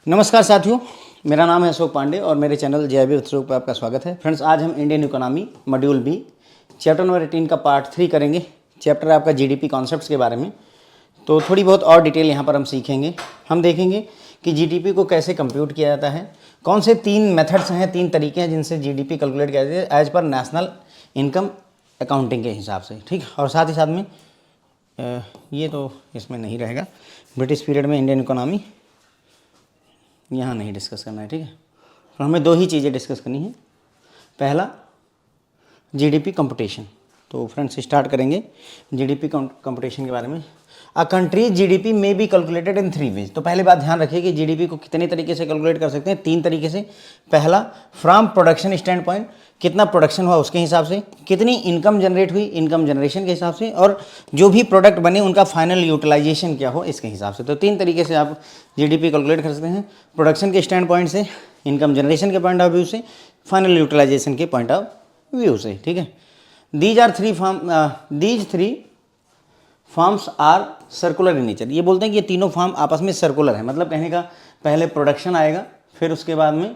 नमस्कार साथियों, मेरा नाम है अशोक पांडे और मेरे चैनल जेआईबी उत्सव पर आपका स्वागत है। फ्रेंड्स, आज हम Indian economy module B chapter number 18 का पार्ट 3 करेंगे। चैप्टर है आपका जीडीपी कॉन्सेप्ट्स के बारे में। तो थोड़ी बहुत और डिटेल यहाँ पर हम सीखेंगे। हम देखेंगे कि जीडीपी को कैसे कंप्यूट किया जाता है, कौन से 3 मेथड्स हैं, 3 तरीके हैं जिनसे जीडीपी कैलकुलेट किया जाता है as per national income accounting के हिसाब से। ठीक, और साथ ही साथ में ये तो इसमें नहीं रहेगा, ब्रिटिश पीरियड में इंडियन इकोनॉमी यहाँ नहीं डिस्कस करना है। ठीक है, तो हमें 2 ही चीज़ें डिस्कस करनी है। पहला जीडीपी कंप्यूटेशन। तो फ्रेंड्स स्टार्ट करेंगे जीडीपी कंप्यूटेशन के बारे में। अ कंट्री जीडीपी में बी कैलकुलेटेड इन 3 वेज। तो पहले बात ध्यान रखिए कि जीडीपी को कितने तरीके से कैलकुलेट कर सकते हैं, 3 तरीके से। पहला, फ्रॉम प्रोडक्शन स्टैंड पॉइंट, कितना प्रोडक्शन हुआ उसके हिसाब से, कितनी इनकम जनरेट हुई इनकम जनरेशन के हिसाब से, और जो भी प्रोडक्ट बने उनका फाइनल यूटिलाइजेशन क्या हो इसके हिसाब से। तो 3 तरीके से आप जीडीपी कैलकुलेट कर सकते हैं, प्रोडक्शन के स्टैंड पॉइंट से, इनकम जनरेशन के पॉइंट ऑफ व्यू से, फाइनल यूटिलाइजेशन के पॉइंट ऑफ व्यू से। ठीक है, these 3 forms are circular in nature. ये बोलते हैं कि ये तीनों फॉर्म आपस में सर्कुलर है। मतलब कहने का पहले प्रोडक्शन आएगा, फिर उसके बाद में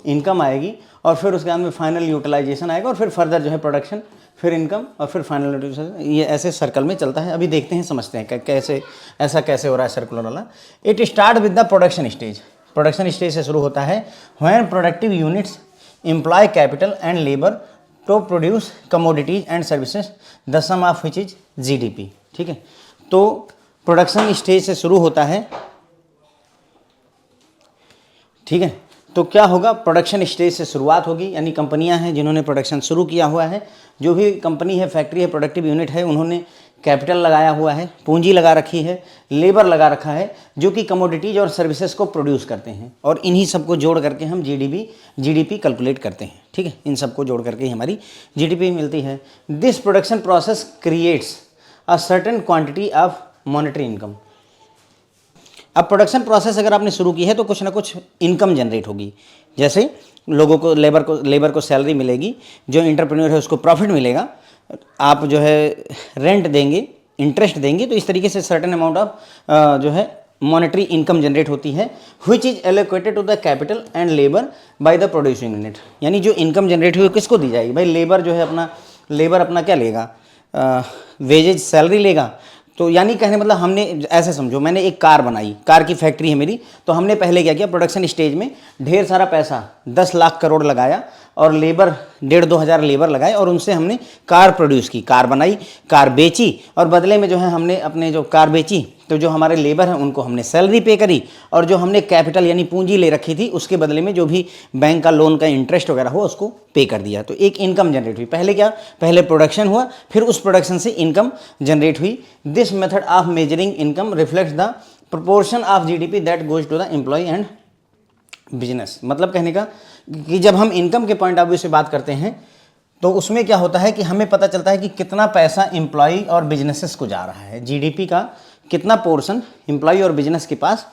इनकम आएगी, और फिर उसके बाद में फाइनल यूटिलाइजेशन आएगा, और फिर फर्दर जो है प्रोडक्शन, फिर इनकम, और फिर फाइनल यूटिलाइजेशन। ये ऐसे सर्कल में चलता है। अभी देखते हैं, समझते हैं कैसे ऐसा कैसे हो रहा है सर्कुलर वाला। It start with the production stage. Production stage से शुरू होता है। When productive units employ capital and labour to produce commodities and services the sum of which is GDP. ठीक है, तो प्रोडक्शन स्टेज से शुरू होता है। ठीक है, तो क्या होगा, प्रोडक्शन स्टेज से शुरुआत होगी, यानी कंपनियां हैं जिन्होंने प्रोडक्शन शुरू किया हुआ है। जो भी कंपनी है, फैक्ट्री है, प्रोडक्टिव यूनिट है, उन्होंने कैपिटल लगाया हुआ है, पूंजी लगा रखी है, लेबर लगा रखा है, जो कि कमोडिटीज और सर्विसेज को प्रोड्यूस करते हैं। और इन्हीं सबको जोड़ करके हम जीडीपी कैलकुलेट करते हैं। ठीक है, इन सबको जोड़ करके ही हमारी जीडीपी मिलती है। This production process creates a certain quantity of monetary income. अब प्रोडक्शन प्रोसेस अगर आपने शुरू की है तो कुछ ना कुछ इनकम जनरेट होगी। जैसे लोगों को, लेबर को सैलरी मिलेगी, जो एंटरप्रेन्योर है उसको प्रॉफिट मिलेगा, आप जो है रेंट देंगे, इंटरेस्ट देंगे, तो इस तरीके से सर्टेन अमाउंट ऑफ जो है मॉनेटरी इनकम जनरेट होती है, which is allocated to the capital and labour by the producing unit. यानी जो इनकम जनरेट हुई किसको दी जाएगी भाई? लेबर जो है लेबर अपना क्या लेगा, वेजेज सैलरी लेगा। तो यानी कहने मतलब हमने ऐसे समझो, मैंने एक कार बनाई, कार की फैक्ट्री है मेरी, तो हमने पहले क्या किया, प्रोडक्शन स्टेज में ढेर सारा पैसा 10 लाख करोड़ लगाया, और लेबर 1,500-2 हज़ार लेबर लगाए, और उनसे हमने कार प्रोड्यूस की, कार बनाई, कार बेची, और बदले में जो है हमने अपने जो कार बेची तो जो हमारे लेबर हैं उनको हमने सैलरी पे करी, और जो हमने कैपिटल यानी पूंजी ले रखी थी उसके बदले में जो भी बैंक का लोन का इंटरेस्ट वगैरह हो उसको पे कर दिया। तो एक इनकम जनरेट हुई। पहले प्रोडक्शन हुआ, फिर उस प्रोडक्शन से इनकम जनरेट हुई। This method of measuring income reflects the proportion of GDP that goes to the employ and business. मतलब कहने का कि जब हम इनकम के पॉइंट ऑफ व्यू से बात करते हैं तो उसमें क्या होता है कि हमें पता चलता है कि कितना पैसा एम्प्लॉय और बिजनेसेस को जा रहा है, जीडीपी का कितना पोर्शन एम्प्लॉय और बिजनेस के पास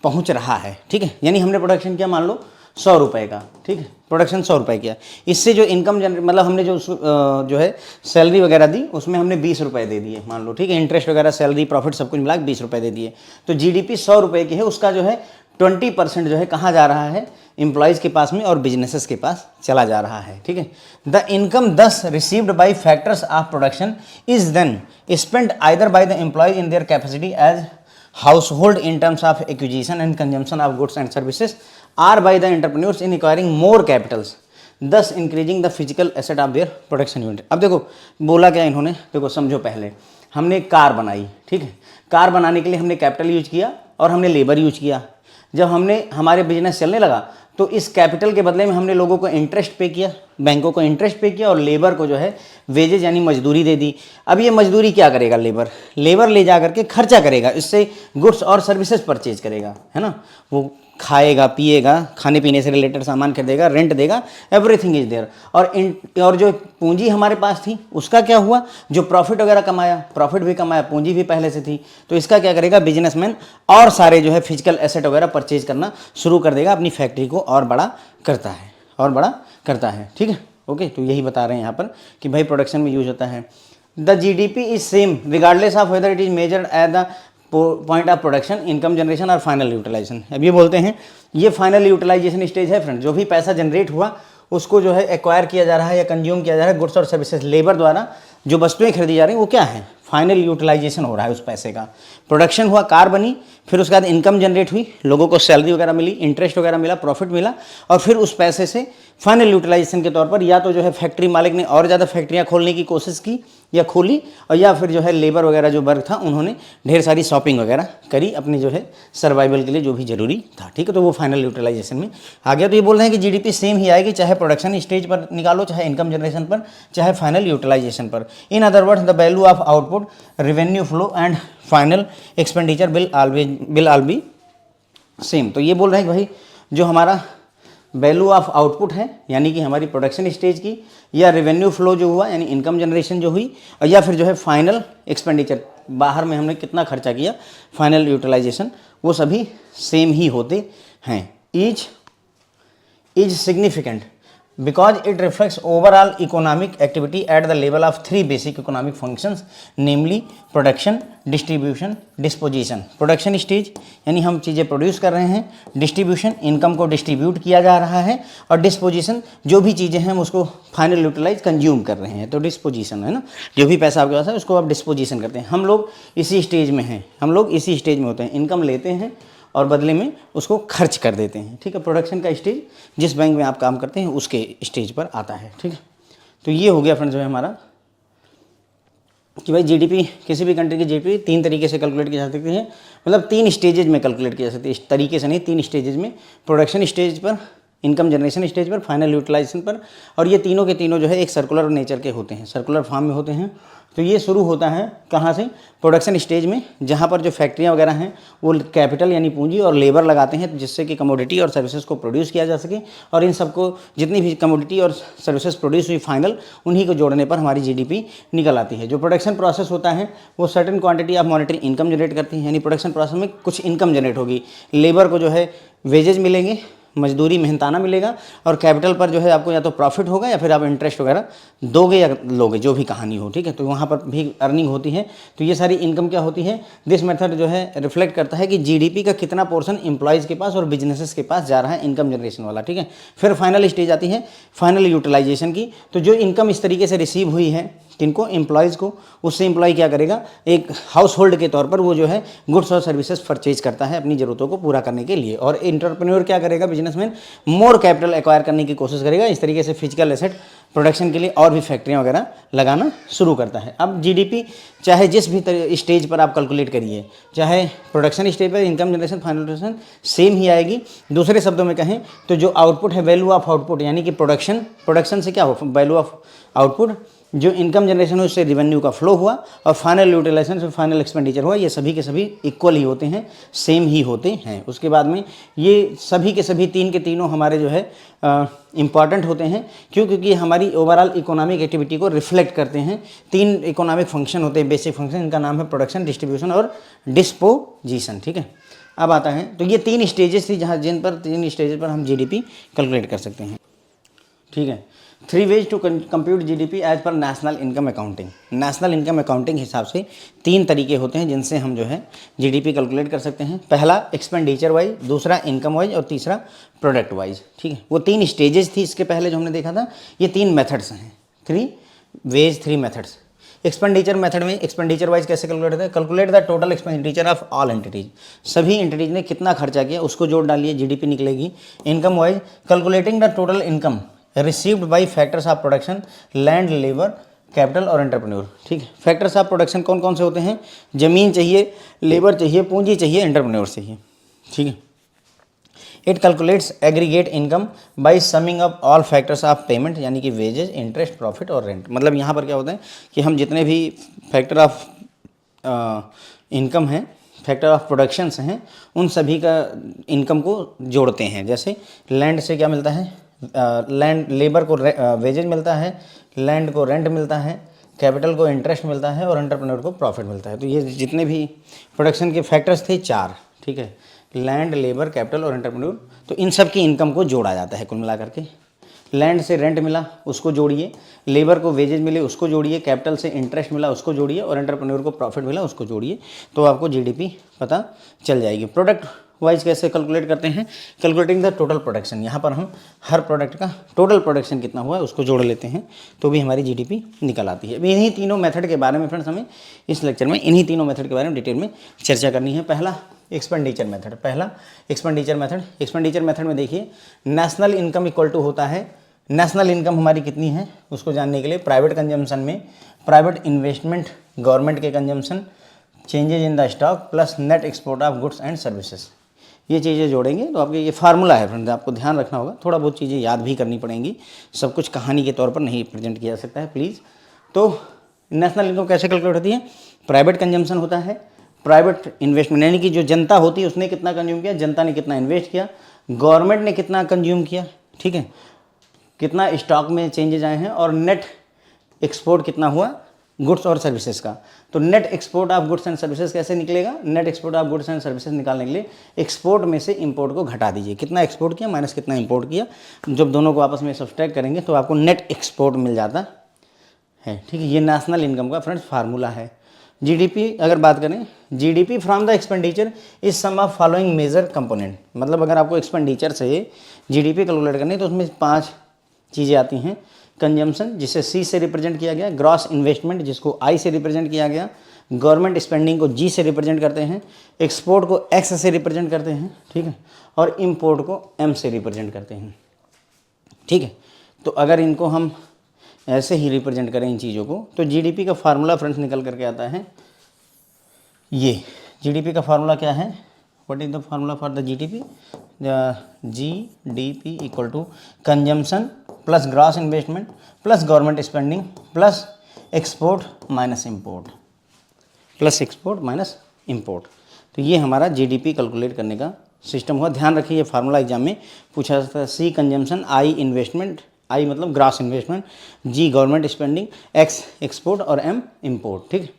पहुंच रहा है। ठीक है, यानी हमने प्रोडक्शन किया मान लो 100 रुपये का। ठीक है, प्रोडक्शन 100 रुपये किया, इससे जो इनकम जनरेट, मतलब हमने जो है सैलरी वगैरह दी उसमें हमने 20 रुपये दे दिए मान लो। ठीक है, इंटरेस्ट वगैरह, सैलरी, प्रॉफिट सब कुछ मिला 20 रुपये दे दिए। तो जीडीपी 100 रुपये की है, उसका जो है 20% जो है कहाँ जा रहा है, एम्प्लॉयज़ के पास में और बिजनेसेस के पास चला जा रहा है। ठीक है, the income thus received by factors of production is then spent either by the employ in their capacity as household in terms of acquisition and consumption of goods and services or by the entrepreneurs in acquiring more capitals thus increasing the physical asset of their production unit. अब देखो बोला क्या इन्होंने, देखो समझो, पहले हमने एक कार बनाई। ठीक है, कार बनाने के लिए हमने कैपिटल यूज किया और हमने लेबर यूज किया। जब हमारे बिजनेस चलने लगा तो इस कैपिटल के बदले में हमने लोगों को इंटरेस्ट पे किया, बैंकों को इंटरेस्ट पे किया, और लेबर को जो है वेजेज यानी मजदूरी दे दी। अब ये मजदूरी क्या करेगा, लेबर ले जा करके खर्चा करेगा, इससे गुड्स और सर्विसेज परचेज करेगा, है ना। वो खाएगा, पिएगा, खाने पीने से रिलेटेड सामान खरीदेगा, रेंट देगा, एवरीथिंग इज देयर। और जो पूंजी हमारे पास थी उसका क्या हुआ, जो प्रॉफिट वगैरह कमाया, प्रॉफिट भी कमाया, पूंजी भी पहले से थी, तो इसका क्या करेगा बिजनेसमैन, और सारे जो है फिजिकल एसेट वगैरह परचेज करना शुरू कर देगा, अपनी फैक्ट्री को और बड़ा करता है। ठीक है, ओके, तो यही बता रहे हैं यहाँ पर कि भाई प्रोडक्शन में यूज होता है। The GDP is same regardless of whether it is measured at the point of production, income generation और फाइनल यूटिलाइजेशन। अब ये बोलते हैं ये फाइनल यूटिलाइजेशन स्टेज है फ्रेंड। जो भी पैसा जनरेट हुआ उसको जो है एक्वायर किया जा रहा है या कंज्यूम किया जा रहा है गुड्स और सर्विसेज, लेबर द्वारा जो वस्तुएं खरीदी जा रही हैं वो क्या है, फाइनल यूटिलाइजेशन हो रहा है उस पैसे का। प्रोडक्शन हुआ, कार बनी, फिर उसके बाद इनकम जनरेट हुई, लोगों को सैलरी वगैरह मिली, इंटरेस्ट वगैरह मिला, प्रॉफिट मिला, और फिर उस पैसे से फाइनल यूटिलाइजेशन के तौर पर या तो जो है फैक्ट्री मालिक ने और ज़्यादा फैक्ट्रियाँ खोलने की कोशिश की या खोली, और या फिर जो है लेबर वगैरह जो वर्ग था उन्होंने ढेर सारी शॉपिंग वगैरह करी अपनी जो है सर्वाइवल के लिए जो भी जरूरी था। ठीक है, तो वो फाइनल यूटिलाइजेशन में आ गया। तो ये बोल रहे हैं कि जीडीपी सेम ही आएगी, चाहे प्रोडक्शन स्टेज पर निकालो, चाहे इनकम जनरेशन पर, चाहे फाइनल यूटिलाइजेशन पर। In other words the value of output, revenue flow and final expenditure will all B same. तो ये बोल रहे हैं कि भाई जो हमारा वैल्यू ऑफ आउटपुट है यानी कि हमारी प्रोडक्शन स्टेज की, या रेवेन्यू फ्लो जो हुआ यानी इनकम जनरेशन जो हुई, और या फिर जो है फाइनल एक्सपेंडिचर बाहर में हमने कितना खर्चा किया, फाइनल यूटिलाइजेशन, वो सभी सेम ही होते हैं। Each is significant because it reflects overall economic activity at the level of three basic economic functions, namely production, distribution, disposition। Production stage यानी हम चीज़ें प्रोड्यूस कर रहे हैं, डिस्ट्रीब्यूशन इनकम को डिस्ट्रीब्यूट किया जा रहा है, और डिस्पोजिशन जो भी चीज़ें हैं हम उसको फाइनल यूटिलाइज कंज्यूम कर रहे हैं, तो डिस्पोजिशन है ना, जो भी पैसा आपके पास है उसको आप डिस्पोजिशन करते हैं। हम लोग इसी स्टेज में हैं, हम लोग इसी स्टेज में होते हैं, इनकम लेते हैं और बदले में उसको खर्च कर देते हैं। ठीक है, प्रोडक्शन का स्टेज जिस बैंक में आप काम करते हैं उसके स्टेज पर आता है। ठीक है, तो ये हो गया फ्रेंड्स जो है हमारा कि भाई जीडीपी, किसी भी कंट्री की जीडीपी तीन तरीके से कैलकुलेट की जा सकती है, मतलब तीन स्टेजेज में कैलकुलेट की जा सकती है, इस तरीके से नहीं, तीन स्टेजेज में, प्रोडक्शन स्टेज पर, इनकम जनरेशन स्टेज पर, फाइनल यूटिलाइजेशन पर। और ये तीनों के तीनों जो है एक सर्कुलर नेचर के होते हैं, सर्कुलर फॉर्म में होते हैं। तो ये शुरू होता है कहाँ से, प्रोडक्शन स्टेज में, जहाँ पर जो फैक्ट्रियाँ वगैरह हैं वो कैपिटल यानी पूंजी और लेबर लगाते हैं जिससे कि कमोडिटी और सर्विसेज को प्रोड्यूस किया जा सके, और इन सबको जितनी भी कमोडिटी और सर्विसेज प्रोड्यूस हुई फाइनल, उन्हीं को जोड़ने पर हमारी जीडीपी निकल आती है। जो प्रोडक्शन प्रोसेस होता है वो certain quantity of monetary income generate करती है, यानी प्रोडक्शन प्रोसेस में कुछ इनकम जनरेट होगी, लेबर को जो है वेजेज मिलेंगे, मजदूरी मेहनताना मिलेगा, और कैपिटल पर जो है आपको या तो प्रॉफिट होगा या फिर आप इंटरेस्ट वगैरह दोगे या लोगे, जो भी कहानी हो। ठीक है, तो वहाँ पर भी अर्निंग होती है। तो ये सारी इनकम क्या होती है, दिस मेथड जो है रिफ्लेक्ट करता है कि जीडीपी का कितना पोर्शन एम्प्लॉयज़ के पास और बिजनेसेस के पास जा रहा है, इनकम जनरेशन वाला। ठीक है, फिर फाइनल स्टेज आती है फाइनल यूटिलाइजेशन की। तो जो इनकम इस तरीके से रिसीव हुई है किनको, एम्प्लॉयज़ को, उससे एम्प्लॉय क्या करेगा, एक हाउस होल्ड के तौर पर वो जो है गुड्स और सर्विसेज परचेज करता है अपनी ज़रूरतों को पूरा करने के लिए, और एंटरप्रेन्योर क्या करेगा, बिजनेसमैन मोर कैपिटल एक्वायर करने की कोशिश करेगा। इस तरीके से फिजिकल एसेट प्रोडक्शन के लिए और भी फैक्ट्रियाँ वगैरह लगाना शुरू करता है। अब जीडीपी चाहे जिस भी स्टेज पर आप कैलकुलेट करिए, चाहे प्रोडक्शन स्टेज पर, income generation, final generation, same ही आएगी। दूसरे शब्दों में कहें तो जो आउटपुट है, वैल्यू ऑफ आउटपुट, यानी कि प्रोडक्शन से क्या हो, वैल्यू ऑफ आउटपुट, जो इनकम जनरेशन हुई उससे रेवेन्यू का फ्लो हुआ, और फाइनल यूटिलाइजेशन से फाइनल एक्सपेंडिचर हुआ, ये सभी के सभी इक्वल ही होते हैं, सेम ही होते हैं। उसके बाद में ये सभी के सभी तीन के तीनों हमारे जो है इम्पॉर्टेंट होते हैं। क्यों? क्योंकि हमारी ओवरऑल इकोनॉमिक एक्टिविटी को रिफ्लेक्ट करते हैं। तीन इकोनॉमिक फंक्शन होते हैं, बेसिक फंक्शन, इनका नाम है प्रोडक्शन, डिस्ट्रीब्यूशन और डिस्पोजिशन। ठीक है, अब आता है, तो ये तीन स्टेजेस थी जिन पर, तीन स्टेजेस पर हम जीडीपी कैलकुलेट कर सकते हैं। ठीक है, 3 ways to compute GDP as per national income accounting. National income accounting हिसाब से तीन तरीके होते हैं जिनसे हम जो है जीडीपी कैलकुलेट कर सकते हैं। पहला एक्सपेंडिचर वाइज, दूसरा इनकम वाइज, और तीसरा प्रोडक्ट वाइज। ठीक है, वो तीन स्टेजेस थी इसके पहले जो हमने देखा था। ये तीन मेथड्स हैं, 3 वेज 3 मेथड्स। एक्सपेंडिचर मेथड में एक्सपेंडिचर वाइज कैसे कैलकुलेट होता है, calculate the total expenditure of all entities, सभी एंटिटीज ने कितना खर्चा किया उसको जोड़ डालिए, जीडीपी निकलेगी। Income wise, calculating the total income received by factors of production, land, labour, capital और एंटरप्रेन्योर। ठीक है, फैक्टर्स ऑफ प्रोडक्शन कौन कौन से होते हैं, जमीन चाहिए, लेबर चाहिए, पूंजी चाहिए, एंटरप्रेन्योर चाहिए। ठीक है, it calculates aggregate income by summing up all factors of payment, यानी कि वेजेज, इंटरेस्ट, प्रॉफिट और रेंट। मतलब यहाँ पर क्या होता है कि हम जितने भी फैक्टर ऑफ इनकम हैं, फैक्टर ऑफ प्रोडक्शंस हैं, उन सभी का इनकम को जोड़ते हैं। जैसे लैंड से क्या मिलता है, लैंड, लेबर को वेजेज मिलता है, लैंड को रेंट मिलता है, कैपिटल को इंटरेस्ट मिलता है और एंटरप्रेन्योर को प्रॉफिट मिलता है। तो ये जितने भी प्रोडक्शन के फैक्टर्स थे 4, ठीक है, लैंड, लेबर, कैपिटल और एंटरप्रेन्योर, तो इन सब की इनकम को जोड़ा जाता है कुल मिला करके। लैंड से रेंट मिला उसको जोड़िए, लेबर को वेजेज मिले उसको जोड़िए, कैपिटल से इंटरेस्ट मिला उसको जोड़िए और एंटरप्रेन्योर को प्रॉफिट मिला उसको जोड़िए, तो आपको जीडीपी पता चल जाएगी। प्रोडक्ट वाइज कैसे कैलकुलेट करते हैं, कैलकुलेटिंग द टोटल प्रोडक्शन, यहाँ पर हम हर प्रोडक्ट का टोटल प्रोडक्शन कितना हुआ है उसको जोड़ लेते हैं तो भी हमारी जीडीपी निकल आती है। अभी इन्हीं तीनों मेथड के बारे में फ्रेंड्स हमें इस लेक्चर में इन्हीं तीनों मेथड के बारे में डिटेल में चर्चा करनी है। पहला एक्सपेंडिचर मेथड, एक्सपेंडिचर मेथड में देखिए नेशनल इनकम इक्वल टू होता है, नेशनल इनकम हमारी कितनी है उसको जानने के लिए प्राइवेट कंजम्पशन में प्राइवेट इन्वेस्टमेंट, गवर्नमेंट के consumption, changes in the stock plus net export of goods and services, ये चीज़ें जोड़ेंगे तो आपके ये फार्मूला है फ्रेंड्स, आपको ध्यान रखना होगा, थोड़ा बहुत चीज़ें याद भी करनी पड़ेंगी, सब कुछ कहानी के तौर पर नहीं प्रेजेंट किया जा सकता है प्लीज़। तो नेशनल इनकम कैसे कैलकुलेट होती है, प्राइवेट कंजम्पशन होता है, प्राइवेट इन्वेस्टमेंट यानी कि जो जनता होती है उसने कितना कंज्यूम किया, जनता ने कितना इन्वेस्ट किया, गवर्नमेंट ने कितना कंज्यूम किया, ठीक है, कितना स्टॉक में चेंजेज आए हैं, और नेट एक्सपोर्ट कितना हुआ गुड्स और सर्विसेज का। तो net export of goods and services कैसे निकलेगा, net export of goods and services निकालने के लिए एक्सपोर्ट में से इंपोर्ट को घटा दीजिए, कितना एक्सपोर्ट किया माइनस कितना इंपोर्ट किया, जब दोनों को आपस में सब्सट्रैक्ट करेंगे तो आपको नेट एक्सपोर्ट मिल जाता है, ठीक है। ये नेशनल इनकम का फ्रेंड्स फार्मूला है। जीडीपी अगर बात करें, GDP from the expenditure is sum of following major component, मतलब अगर आपको एक्सपेंडिचर से जीडीपी कैलकुलेट करनी है तो उसमें 5 चीज़ें आती हैं। कंजम्पशन जिसे सी से रिप्रेजेंट किया गया, ग्रॉस इन्वेस्टमेंट जिसको आई से रिप्रेजेंट किया गया, गवर्नमेंट स्पेंडिंग को जी से रिप्रेजेंट करते हैं, एक्सपोर्ट को एक्स से रिप्रेजेंट करते हैं, ठीक है, और इंपोर्ट को एम से रिप्रेजेंट करते हैं, ठीक है। तो अगर इनको हम ऐसे ही रिप्रेजेंट करें इन चीज़ों को तो जीडीपी का फार्मूला फ्रेंड्स निकल करके आता है ये। जीडीपी का फार्मूला क्या है, what is the formula for the GDP, GDP equal to consumption plus gross investment plus government spending plus export minus import, plus export minus import. तो ये हमारा जीडीपी कैलकुलेट करने का सिस्टम हुआ। ध्यान रखिए ये फार्मूला एग्जाम में पूछा जाता है। सी कंजम्पशन, आई इन्वेस्टमेंट, आई मतलब gross investment, G government spending, X export और एम इंपोर्ट, ठीक।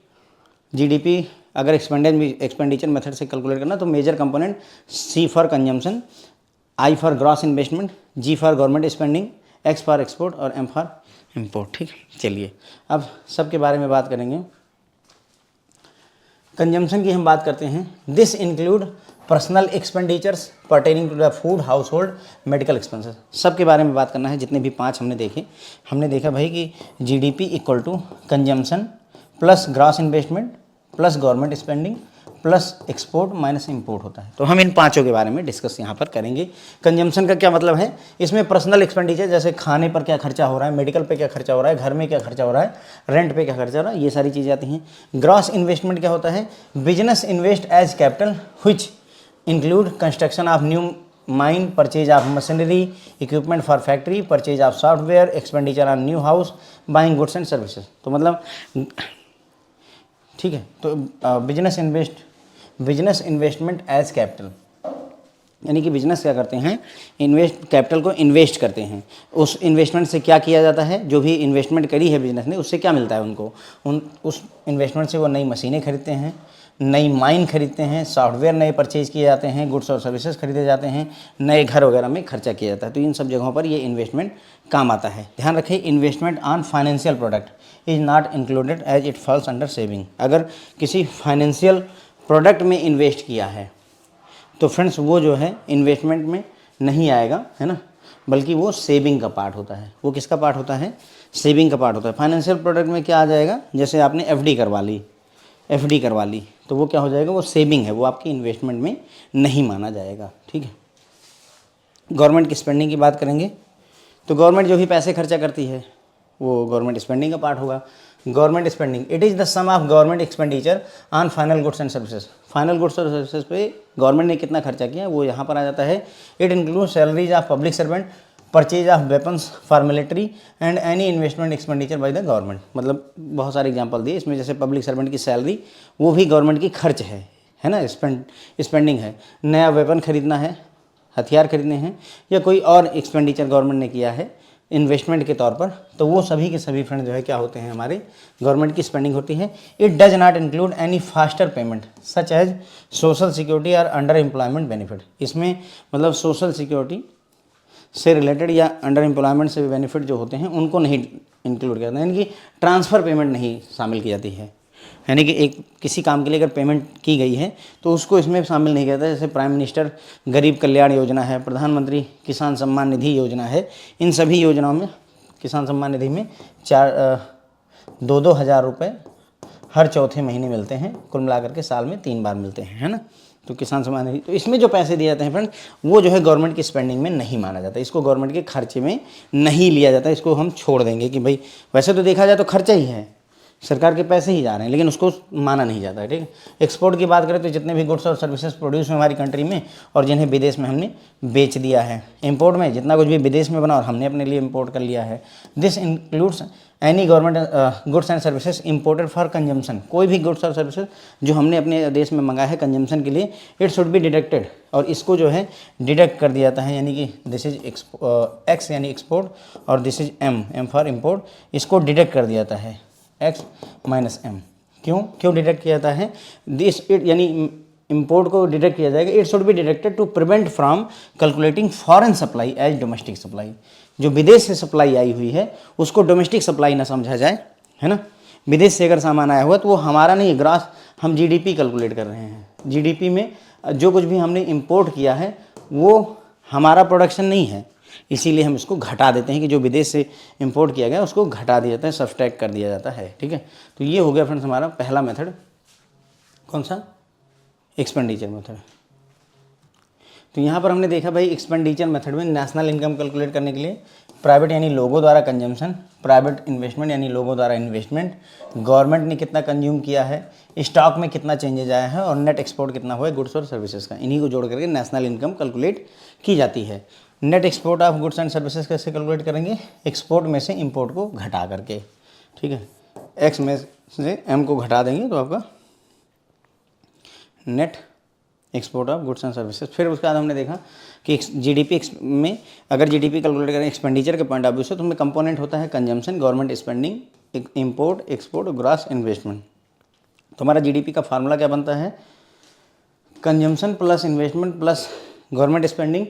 जीडीपी अगर एक्सपेंडिचर मेथड से कैलकुलेट करना तो major component C for consumption, I for gross investment, G for government spending, X for export और M for import, ठीक। चलिए अब सबके बारे में बात करेंगे। कंजम्पशन की हम बात करते हैं। This include personal expenditures pertaining to the food, household, medical expenses, सबके बारे में बात करना है। जितने भी 5 हमने देखे, हमने देखा भाई कि GDP equal to consumption plus gross investment plus government spending plus export minus import होता है। तो हम इन 5 के बारे में डिस्कस यहाँ पर करेंगे। कंजम्पशन का क्या मतलब है, इसमें पर्सनल एक्सपेंडिचर जैसे खाने पर क्या खर्चा हो रहा है, मेडिकल पे क्या खर्चा हो रहा है, घर में क्या खर्चा हो रहा है, रेंट पे क्या खर्चा हो रहा है, ये सारी चीज़ें आती हैं। ग्रॉस इन्वेस्टमेंट क्या होता है, business invest as capital which include construction of new mine, purchase of machinery equipment for factory, purchase of software, expenditure on new house, buying goods and services. तो मतलब ठीक है, तो बिजनेस इन्वेस्टमेंट एज कैपिटल, यानी कि business क्या करते हैं, कैपिटल को इन्वेस्ट करते हैं। उस इन्वेस्टमेंट से क्या किया जाता है, जो भी इन्वेस्टमेंट करी है बिजनेस ने उससे क्या मिलता है उनको, उस इन्वेस्टमेंट से वो नई मशीनें खरीदते हैं, नई माइन खरीदते हैं, सॉफ्टवेयर नए परचेज किए जाते हैं, गुड्स और सर्विसेज खरीदे जाते हैं, नए घर वगैरह में खर्चा किया जाता है। तो इन सब जगहों पर ये इन्वेस्टमेंट काम आता है। ध्यान रखिए, investment on financial product is not included as it falls under saving. अगर किसी फाइनेंशियल प्रोडक्ट में इन्वेस्ट किया है तो फ्रेंड्स वो जो है इन्वेस्टमेंट में नहीं आएगा, है ना, बल्कि वो सेविंग का पार्ट होता है। वो किसका पार्ट होता है, सेविंग का पार्ट होता है। फाइनेंशियल प्रोडक्ट में क्या आ जाएगा, जैसे आपने एफडी करवा ली तो वो क्या हो जाएगा, वो सेविंग है, वो आपकी इन्वेस्टमेंट में नहीं माना जाएगा, ठीक है। गवर्नमेंट की स्पेंडिंग की बात करेंगे तो गवर्नमेंट जो भी पैसे खर्चा करती है वो गवर्नमेंट स्पेंडिंग का पार्ट होगा। Government spending it is the sum of government expenditure on final goods and services. Final goods और सर्विसेज पे गवर्नमेंट ने कितना खर्चा किया वो यहाँ पर आ जाता है। It include salaries of public servant, purchase of weapons for military and any investment expenditure by the government. मतलब बहुत सारे एग्जांपल दिए इसमें, जैसे पब्लिक सर्वेंट की सैलरी वो भी गवर्नमेंट की खर्च है ना, स्पेंडिंग है। नया वेपन खरीदना है, हथियार खरीदने हैं, या कोई और एक्सपेंडिचर गवर्नमेंट ने किया है इन्वेस्टमेंट के तौर पर, तो वो सभी के सभी फ्रेंड जो है क्या होते हैं, हमारे गवर्नमेंट की स्पेंडिंग होती है। It does not include any faster payment such as social security और अंडर एम्प्लॉयमेंट बेनिफिट। इसमें मतलब सोशल सिक्योरिटी से रिलेटेड या अंडर एम्प्लॉयमेंट से बेनिफिट जो होते हैं उनको नहीं इंक्लूड किया जाता है, यानी कि ट्रांसफ़र पेमेंट नहीं शामिल की जाती है। यानी कि एक किसी काम के लिए अगर पेमेंट की गई है तो उसको इसमें शामिल नहीं किया जाता। जैसे प्राइम मिनिस्टर गरीब कल्याण योजना है, प्रधानमंत्री किसान सम्मान निधि योजना है, इन सभी योजनाओं में किसान सम्मान निधि में 2-2 हज़ार रुपये हर चौथे महीने मिलते हैं, कुल मिलाकर के साल में 3 बार मिलते हैं, है ना। तो किसान सम्मान निधि, तो इसमें जो पैसे दिए जाते हैं फ्रेंड, वो जो है गवर्नमेंट की स्पेंडिंग में नहीं माना जाता, इसको गवर्नमेंट के खर्चे में नहीं लिया जाता, इसको हम छोड़ देंगे कि भाई वैसे तो देखा जाए तो खर्चा ही है, सरकार के पैसे ही जा रहे हैं, लेकिन उसको माना नहीं जाता है, ठीक है। एक्सपोर्ट की बात करें तो जितने भी गुड्स और सर्विसेज प्रोड्यूस हुए हमारी कंट्री में और जिन्हें विदेश में हमने बेच दिया है, इंपोर्ट में जितना कुछ भी विदेश में बना और हमने अपने लिए इंपोर्ट कर लिया है, this includes any government goods and services imported for consumption. कोई भी गुड्स और सर्विसेज जो हमने अपने देश में मंगाया है कंजम्पशन के लिए, इट शुड बी डिडक्टेड, और इसको जो है डिडक्ट कर दिया जाता है, यानी कि दिस इज एक्स यानी एक्सपोर्ट और this is M for import, इसको डिडक्ट कर दिया जाता है x माइनस एम। क्यों डिडक्ट किया जाता है दिस इट, यानी इंपोर्ट को डिडक्ट किया जाएगा, it should be deducted to prevent from calculating foreign supply as domestic supply. जो विदेश से सप्लाई आई हुई है उसको डोमेस्टिक सप्लाई ना समझा जाए, है ना। विदेश से अगर सामान आया हुआ तो वो हमारा नहीं, ग्रॉस हम जीडीपी कैलकुलेट कर रहे हैं, जीडीपी में जो कुछ भी हमने इंपोर्ट किया है वो हमारा प्रोडक्शन नहीं है, इसीलिए हम इसको घटा देते हैं कि जो विदेश से इंपोर्ट किया गया उसको घटा दिया जाता है, सब्सट्रैक्ट कर दिया जाता है, ठीक है। तो ये हो गया फ्रेंड्स हमारा पहला मेथड, कौन सा, एक्सपेंडिचर मेथड। तो यहाँ पर हमने देखा भाई एक्सपेंडिचर मेथड में नेशनल इनकम कैलकुलेट करने के लिए प्राइवेट यानी लोगों द्वारा कंजम्पशन, प्राइवेट इन्वेस्टमेंट यानी लोगों द्वारा इन्वेस्टमेंट, गवर्नमेंट ने कितना कंज्यूम किया है, स्टॉक में कितना चेंजेज आया है और नेट एक्सपोर्ट कितना हुआ है गुड्स और सर्विसेज का, इन्हीं को जोड़ करके नेशनल इनकम कैलकुलेट की जाती है। Net export of goods and services कैसे कैलकुलेट करेंगे, एक्सपोर्ट में से इंपोर्ट को घटा करके, ठीक है, एक्स में से एम को घटा देंगे तो आपका net export of goods and services. फिर उसके बाद हमने देखा कि जीडीपी में अगर जीडीपी कैलकुलेट करें एक्सपेंडिचर के पॉइंट ऑफ व्यू से तो उसमें कंपोनेंट होता है consumption, government spending, import, export, gross investment. तो हमारा जीडीपी का फार्मूला क्या बनता है, consumption plus investment plus government spending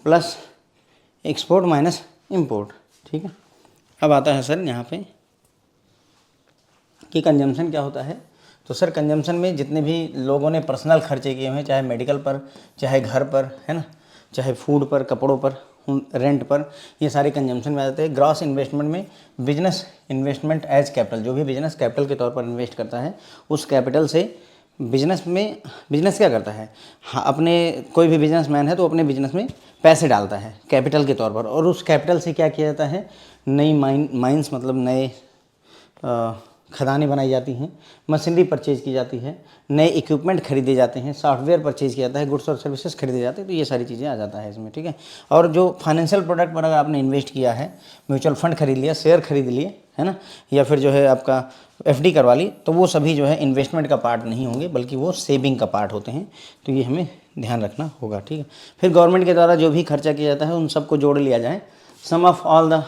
plus export minus import, ठीक है। अब आता है सर यहाँ पे कि कंजम्पशन क्या होता है। तो सर कंजम्पशन में जितने भी लोगों ने पर्सनल खर्चे किए हुए हैं, चाहे मेडिकल पर, चाहे घर पर, है ना, चाहे फूड पर, कपड़ों पर, रेंट पर, ये सारे कंजम्पशन में आ जाते हैं। ग्रॉस इन्वेस्टमेंट में बिजनेस इन्वेस्टमेंट एज कैपिटल, जो भी बिजनेस कैपिटल के तौर पर इन्वेस्ट करता है उस कैपिटल से बिजनेस क्या करता है, हाँ, अपने कोई भी बिजनेसमैन है तो अपने बिजनेस में पैसे डालता है कैपिटल के तौर पर, और उस कैपिटल से क्या किया जाता है, नई माइंस मतलब नए खदानें बनाई जाती हैं, मशीनरी परचेज की जाती है, नए इक्विपमेंट खरीदे जाते हैं, सॉफ्टवेयर परचेज किया जाता है, गुड्स और सर्विसेज खरीदे जाते हैं, तो ये सारी चीज़ें आ जाता है इसमें, ठीक है। और जो फाइनेंशियल प्रोडक्ट पर अगर आपने इन्वेस्ट किया है, म्यूचुअल फंड खरीद लिया, शेयर खरीद लिए, है ना, या फिर जो है आपका एफडी करवा ली, तो वो सभी जो है इन्वेस्टमेंट का पार्ट नहीं होंगे बल्कि वो सेविंग का पार्ट होते हैं, तो ये हमें ध्यान रखना होगा, ठीक है। फिर गवर्नमेंट के द्वारा जो भी खर्चा किया जाता है उन सबको जोड़ लिया जाए, sum of all the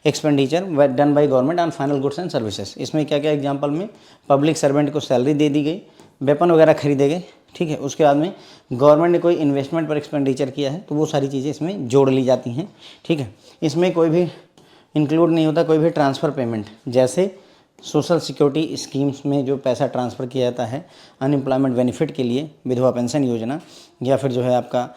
expenditure done by government on final goods and services. इसमें क्या क्या एग्जांपल में पब्लिक सर्वेंट को सैलरी दे दी गई, वेपन वगैरह खरीदे गए, ठीक है। उसके बाद में गवर्नमेंट ने कोई इन्वेस्टमेंट पर एक्सपेंडिचर किया है तो वो सारी चीज़ें इसमें जोड़ ली जाती हैं, ठीक है। इसमें कोई भी इंक्लूड नहीं होता कोई भी ट्रांसफ़र पेमेंट, जैसे सोशल सिक्योरिटी स्कीम्स में जो पैसा ट्रांसफ़र किया जाता है अनएम्प्लॉयमेंट बेनिफिट के लिए, विधवा पेंशन योजना, या फिर जो है आपका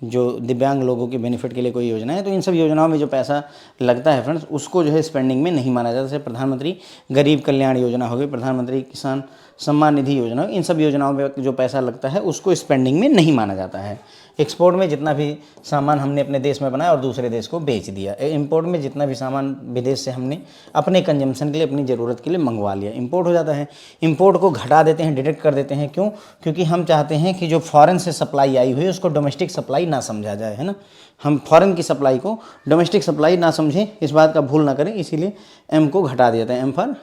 जो दिव्यांग लोगों के बेनिफिट के लिए कोई योजना है, तो इन सब योजनाओं में जो पैसा लगता है फ्रेंड्स उसको जो है स्पेंडिंग में नहीं माना जाता। जैसे प्रधानमंत्री गरीब कल्याण योजना हो गई, प्रधानमंत्री किसान सम्मान निधि योजना, इन सब योजनाओं में जो पैसा लगता है उसको स्पेंडिंग में नहीं माना जाता है। एक्सपोर्ट में जितना भी सामान हमने अपने देश में बनाया और दूसरे देश को बेच दिया, इंपोर्ट में जितना भी सामान विदेश से हमने अपने कंजम्पशन के लिए, अपनी ज़रूरत के लिए मंगवा लिया, इंपोर्ट हो जाता है। इंपोर्ट को घटा देते हैं, डिडक्ट कर देते हैं, क्यों, क्योंकि हम चाहते हैं कि जो फॉरेन से सप्लाई आई हुई है उसको डोमेस्टिक सप्लाई ना समझा जाए, है ना। हम फॉरेन की सप्लाई को डोमेस्टिक सप्लाई ना समझें, इस बात का भूल ना करें, इसीलिए एम को घटा दिया जाता है, एम फॉर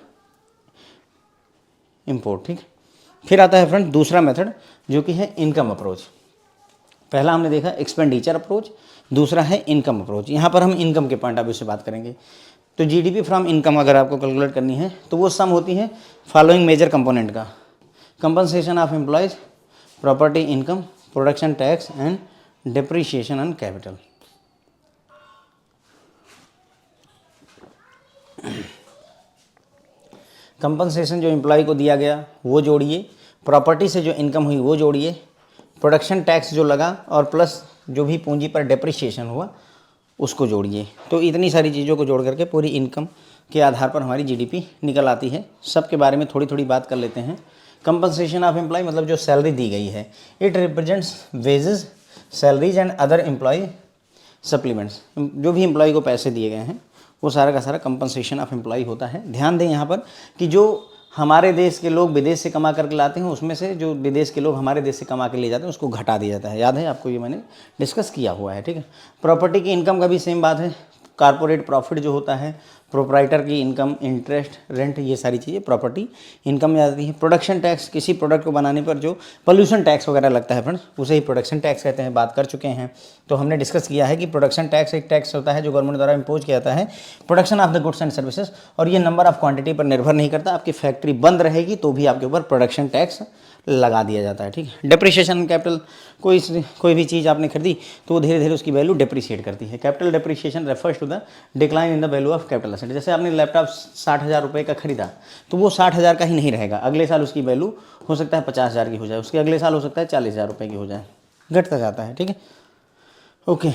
इंपोर्ट, ठीक। फिर आता है फ्रेंड दूसरा मेथड जो कि है इनकम अप्रोच। पहला हमने देखा एक्सपेंडिचर अप्रोच, दूसरा है इनकम अप्रोच। यहाँ पर हम इनकम के पॉइंट ऑफ व्यू से बात करेंगे। तो जीडीपी फ्रॉम इनकम अगर आपको कैलकुलेट करनी है तो वो सम होती है फॉलोइंग मेजर कंपोनेंट का, compensation of employees, property income, production tax and depreciation on capital. Compensation जो एम्प्लॉय को दिया गया वो जोड़िए, प्रॉपर्टी से जो इनकम हुई वो जोड़िए, प्रोडक्शन टैक्स जो लगा और प्लस जो भी पूंजी पर डेप्रिसिएशन हुआ उसको जोड़िए। तो इतनी सारी चीज़ों को जोड़ करके पूरी इनकम के आधार पर हमारी जीडीपी निकल आती है। सब के बारे में थोड़ी थोड़ी बात कर लेते हैं। कंपनसेशन ऑफ एम्प्लॉय मतलब जो सैलरी दी गई है, it represents wages, salaries and other employ supplements. जो भी एम्प्लॉय को पैसे दिए गए हैं वो सारा का सारा कंपनसेशन ऑफ एम्प्लॉय होता है। ध्यान दें यहाँ पर कि जो हमारे देश के लोग विदेश से कमा करके लाते हैं उसमें से जो विदेश के लोग हमारे देश से कमा के ले जाते हैं उसको घटा दिया जाता है। याद है आपको, ये मैंने डिस्कस किया हुआ है। ठीक है, प्रॉपर्टी की इनकम का भी सेम बात है। कारपोरेट प्रॉफिट जो होता है, प्रोप्राइटर की इनकम, इंटरेस्ट, रेंट, ये सारी चीज़ें प्रॉपर्टी इनकम में आती है। प्रोडक्शन टैक्स, किसी प्रोडक्ट को बनाने पर जो पोल्यूशन टैक्स वगैरह लगता है फ्रेंड्स, उसे ही प्रोडक्शन टैक्स कहते हैं, बात कर चुके हैं। तो हमने डिस्कस किया है कि प्रोडक्शन टैक्स एक टैक्स होता है जो गवर्नमेंट द्वारा इम्पोज किया जाता है production of the goods and services, और ये नंबर ऑफ क्वांटिटी पर निर्भर नहीं करता। आपकी फैक्ट्री बंद रहेगी तो भी आपके ऊपर प्रोडक्शन टैक्स लगा दिया जाता है। ठीक है, डेप्रिसिएशन कैपिटल, कोई भी चीज़ आपने खरीदी तो वो धीरे धीरे उसकी वैल्यू डेप्रिशिएट करती है। Capital depreciation refers to the decline in the value of capital asset. जैसे आपने लैपटॉप 60,000 रुपये का खरीदा तो वो 60,000 का ही नहीं रहेगा, अगले साल उसकी वैल्यू हो सकता है 50,000 की हो जाए, उसके अगले साल हो सकता है 40,000 रुपये की हो जाए, घटता जाता है। ठीक है, ओके।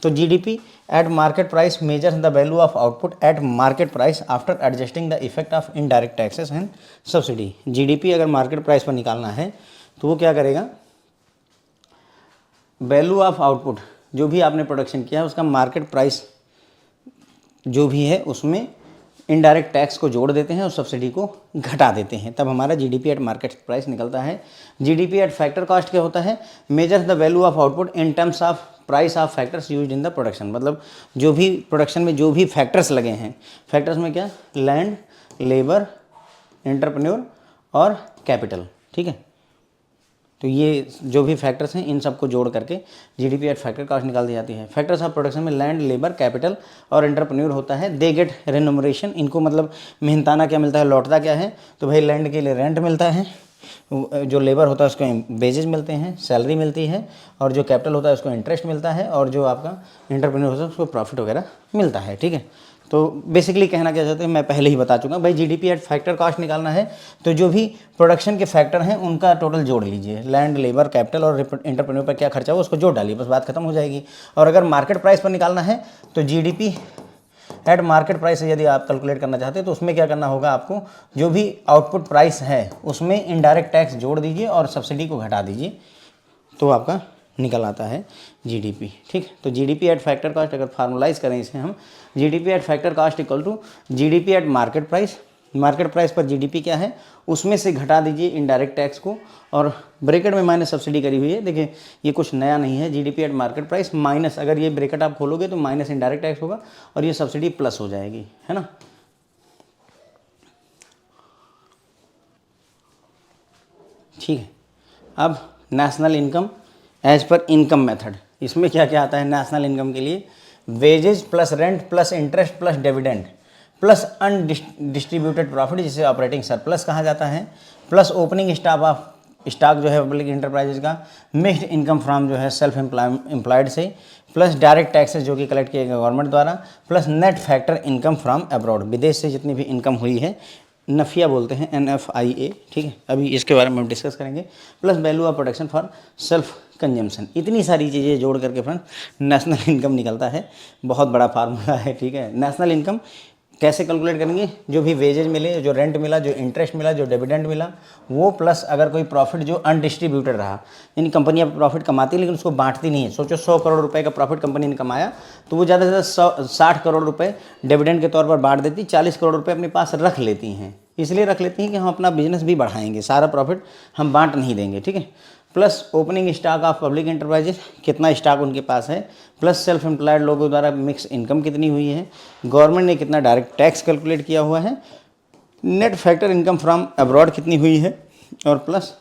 तो GDP at market price measures the value of output at market price after adjusting the effect of indirect taxes and subsidy. GDP अगर मार्केट प्राइस पर निकालना है तो वो क्या करेगा, वैल्यू ऑफ आउटपुट, जो भी आपने प्रोडक्शन किया है उसका मार्केट प्राइस जो भी है उसमें इनडायरेक्ट टैक्स को जोड़ देते हैं और सब्सिडी को घटा देते हैं, तब हमारा जीडीपी एट मार्केट प्राइस निकलता है। जीडीपी एट फैक्टर कॉस्ट क्या होता है, measures the value of output in terms of price of factors used in the production. मतलब जो भी प्रोडक्शन में जो भी फैक्टर्स लगे हैं, फैक्टर्स में क्या, लैंड, लेबर, एंटरप्रेन्योर और कैपिटल। ठीक है, तो ये जो भी फैक्टर्स हैं इन सबको जोड़ करके जीडीपी एट फैक्टर कॉस्ट निकाल दी जाती है। फैक्टर्स ऑफ प्रोडक्शन में लैंड, लेबर, कैपिटल और एंटरप्रेन्योर होता है। दे गेट रेन्यूमरेशन, इनको मतलब मेहनताना क्या मिलता है, लौटता क्या है, तो भाई लैंड के लिए रेंट मिलता है, जो लेबर होता है उसको वेजेज मिलते हैं, सैलरी मिलती है, और जो कैपिटल होता है उसको इंटरेस्ट मिलता है, और जो आपका एंटरप्रेन्योर होता है उसको प्रॉफिट वगैरह मिलता है। ठीक है, तो बेसिकली कहना क्या चाहते हैं मैं पहले ही बता चुका, भाई जीडीपी एट फैक्टर कॉस्ट निकालना है तो जो भी प्रोडक्शन के फैक्टर हैं उनका टोटल जोड़ लीजिए, लैंड, लेबर, कैपिटल और एंटरप्रेन्योर पर क्या खर्चा हो उसको जोड़ डालिए, बस बात खत्म हो जाएगी। और अगर मार्केट प्राइस पर निकालना है तो जीडीपी एट मार्केट प्राइस यदि आप कैलकुलेट करना चाहते हैं तो उसमें क्या करना होगा, आपको जो भी आउटपुट प्राइस है उसमें इनडायरेक्ट टैक्स जोड़ दीजिए और सब्सिडी को घटा दीजिए, तो आपका निकल आता है जीडीपी। ठीक, तो जीडीपी एट फैक्टर कॉस्ट अगर फार्मलाइज करें इसे हम, GDP at factor cost equal to GDP at market price. Market price पर जीडीपी क्या है उसमें से घटा दीजिए इनडायरेक्ट टैक्स को, और ब्रैकेट में मैंने सब्सिडी करी हुई है, देखिए ये कुछ नया नहीं है। GDP at market price minus, अगर ये ब्रैकेट आप खोलोगे तो माइनस इनडायरेक्ट टैक्स होगा और ये सब्सिडी प्लस हो जाएगी, है ना। ठीक है, अब national income as per income method, इसमें क्या क्या आता है नेशनल इनकम के लिए, wages plus rent plus interest plus dividend plus undistributed profit जिसे ऑपरेटिंग सरप्लस कहा जाता है, प्लस ओपनिंग स्टॉक जो है पब्लिक इंटरप्राइजेज का, मिक्स्ड इनकम फ्रॉम जो है सेल्फ एम्प्लॉयड से, प्लस डायरेक्ट टैक्सेस जो कि कलेक्ट किए गए गवर्नमेंट द्वारा, plus net factor income from abroad, विदेश से जितनी भी इनकम हुई है, नफिया बोलते हैं, NFIA। ठीक है, अभी इसके बारे में हम डिस्कस करेंगे, plus value of production for self consumption. इतनी सारी चीज़ें जोड़ करके फ्रेंड नेशनल इनकम निकलता है, बहुत बड़ा फार्मूला है। ठीक है, नेशनल इनकम कैसे कैलकुलेट करेंगे, जो भी वेजेज मिले, जो रेंट मिला, जो इंटरेस्ट मिला, जो डिविडेंड मिला वो, प्लस अगर कोई प्रॉफिट जो अनडिस्ट्रीब्यूटेड रहा, यानी कंपनियाँ प्रॉफिट कमाती है लेकिन उसको बांटती नहीं है। सोचो 100 करोड़ रुपए का प्रॉफिट कंपनी ने कमाया तो वो ज़्यादा से ज़्यादा 60 करोड़ रुपए डिविडेंड के तौर पर बांट देती, 40 करोड़ रुपए अपने पास रख लेती हैं। इसलिए रख लेती हैं कि हम अपना बिजनेस भी बढ़ाएंगे, सारा प्रॉफिट हम बांट नहीं देंगे। ठीक है, plus opening stock of public enterprises, कितना स्टॉक उनके पास है, प्लस सेल्फ एम्प्लॉयड लोगों द्वारा मिक्स इनकम कितनी हुई है, गवर्नमेंट ने कितना डायरेक्ट टैक्स कैलकुलेट किया हुआ है, net factor income from abroad कितनी हुई है, और प्लस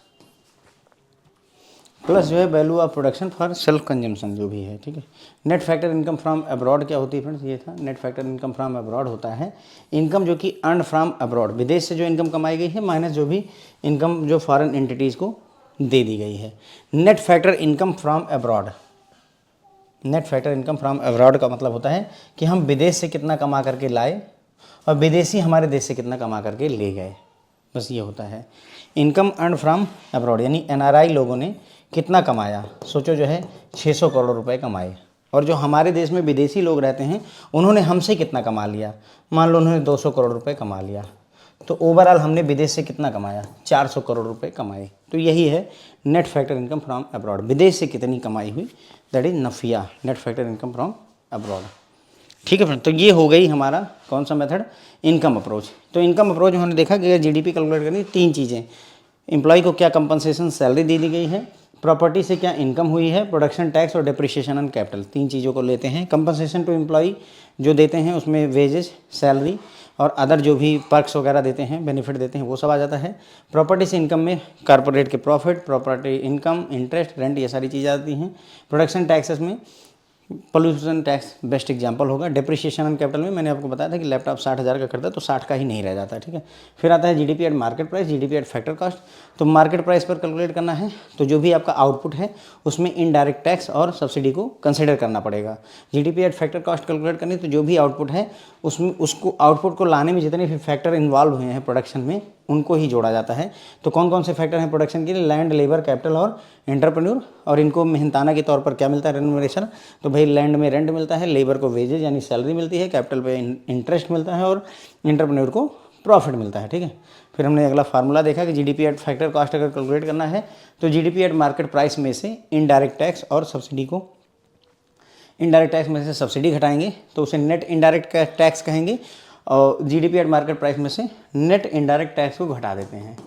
जो है value of production for self consumption जो भी है। ठीक है, net factor income from abroad क्या होती है फ्रेंड्स, ये था net factor income from abroad होता है इनकम जो कि अर्न फ्रॉम अब्रॉड, विदेश से जो इनकम कमाई गई है माइनस जो भी इनकम जो फॉरेन एंटिटीज़ को दे दी गई है। Net factor income from abroad, net factor income from abroad का मतलब होता है कि हम विदेश से कितना कमा करके लाए और विदेशी हमारे देश से कितना कमा करके ले गए, बस ये होता है। इनकम अर्न फ्रॉम अब्रॉड यानी एनआरआई लोगों ने कितना कमाया, सोचो जो है 600 करोड़ रुपए कमाए। और जो हमारे देश में विदेशी लोग रहते हैं उन्होंने हमसे कितना कमा लिया, मान लो उन्होंने 200 करोड़ रुपए कमा लिया, तो ओवरऑल हमने विदेश से कितना कमाया, 400 करोड़ रुपए कमाए। तो यही है net factor income from abroad, विदेश से कितनी कमाई हुई, that is NFIA, net factor income from abroad. ठीक है फ्रेंड, तो ये हो गई हमारा कौन सा मेथड, इनकम अप्रोच। तो इनकम अप्रोच में हमने देखा कि जीडीपी कैलकुलेट करनी 3 चीज़ें, एम्प्लॉय को क्या कंपनसेशन सैलरी दे दी गई है, प्रॉपर्टी से क्या इनकम हुई है, प्रोडक्शन टैक्स और डेप्रिसिएशन ऑन कैपिटल, 3 चीज़ों को लेते हैं। कंपनसेशन टू एम्प्लॉय जो देते हैं उसमें वेजेस, सैलरी और अदर जो भी पर्क्स वगैरह देते हैं, बेनिफिट देते हैं, वो सब आ जाता है। प्रॉपर्टी से इनकम में कॉर्पोरेट के profit, property income, interest, rent, ये सारी चीज़ें आती हैं। प्रोडक्शन टैक्सेस में पोल्यूशन टैक्स बेस्ट एग्जांपल होगा। डेप्रिसिएशन ऑन कैपिटल में मैंने आपको बताया था कि लैपटॉप 60,000 का करता है तो 60 का ही नहीं रह जाता है, ठीक है। फिर आता है GDP at market price, GDP at factor cost. तो मार्केट प्राइस पर कैलकुलेट करना है तो जो भी आपका आउटपुट है उसमें इनडायरेक्ट टैक्स और सब्सिडी को कंसिडर करना पड़ेगा। GDP at factor cost calculate करनी तो जो भी आउटपुट है उसमें उसको आउटपुट को लाने में जितने भी फैक्टर इन्वॉल्व हुए हैं प्रोडक्शन में उनको ही जोड़ा जाता है। तो कौन कौन से फैक्टर हैं प्रोडक्शन के लिए, लैंड, लेबर, कैपिटल और एंटरप्रेन्योर। और इनको मेहनताना के तौर पर क्या मिलता है, रेन्यूमरेशन। तो भाई लैंड में रेंट मिलता है, लेबर को वेजेज यानी सैलरी मिलती है, कैपिटल पे इंटरेस्ट मिलता है और एंटरप्रेन्योर को प्रॉफिट मिलता है, ठीक है। फिर हमने अगला फार्मूला देखा कि जीडीपी एट फैक्टर कॉस्ट अगर कैलकुलेट करना है तो जीडीपी एट मार्केट प्राइस में से इनडायरेक्ट टैक्स और सब्सिडी को, इनडायरेक्ट टैक्स में से सब्सिडी घटाएंगे तो उसे नेट इनडायरेक्ट टैक्स कहेंगे और जीडीपी एट मार्केट प्राइस में से नेट इनडायरेक्ट टैक्स को घटा देते हैं,